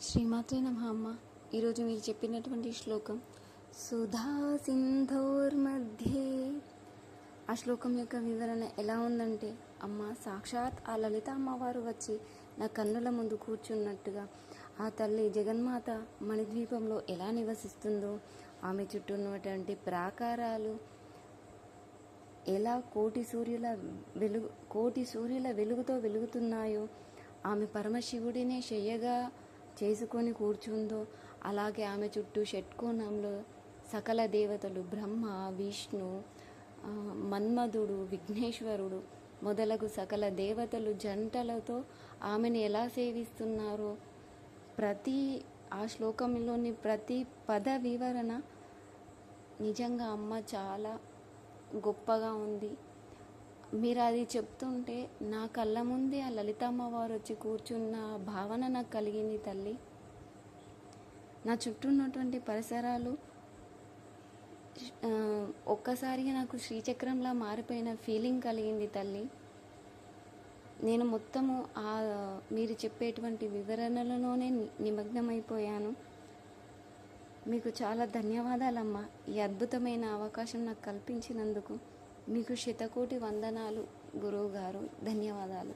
శ్రీమాత్రే నమః. అమ్మ, ఈరోజు మీరు చెప్పినటువంటి శ్లోకం సుధా సింధోర్మధ్యే. ఆ శ్లోకం యొక్క వివరణ ఎలా ఉందంటే, అమ్మ సాక్షాత్ ఆ లలిత అమ్మవారు వచ్చి నా కన్నుల ముందు కూర్చున్నట్టుగా ఆ తల్లి జగన్మాత మణిద్వీపంలో ఎలా నివసిస్తుందో, ఆమె చుట్టూ ఉన్నటువంటి ప్రాకారాలు ఎలా కోటి సూర్యుల వెలుగుతో వెలుగుతున్నాయో, ఆమె పరమశివుడినే శయ్యగా చేసుకొని కూర్చుందో, అలాగే ఆమె చుట్టూ షట్కోణంలో సకల దేవతలు బ్రహ్మ, విష్ణు, మన్మధుడు, విఘ్నేశ్వరుడు మొదలగు సకల దేవతలు జంటలతో ఆమెను ఎలా సేవిస్తున్నారో, ఆ శ్లోకంలోని ప్రతి పద వివరణ నిజంగా అమ్మ చాలా గొప్పగా ఉంది. మీరు అది చెప్తుంటే నా కళ్ళ ముందే ఆ లలితమ్మవారు వచ్చి కూర్చున్న భావన నాకు కలిగింది తల్లి. నా చుట్టూ ఉన్నటువంటి పరిసరాలు ఒక్కసారిగా నాకు శ్రీచక్రంలా మారిపోయిన ఫీలింగ్ కలిగింది తల్లి. నేను మొత్తము మీరు చెప్పేటువంటి వివరణలలోనే నిమగ్నమైపోయాను. మీకు చాలా ధన్యవాదాలమ్మా, ఈ అద్భుతమైన అవకాశం నాకు కల్పించినందుకు. మీకు శతకోటి వందనాలు గురువుగారు. ధన్యవాదాలు.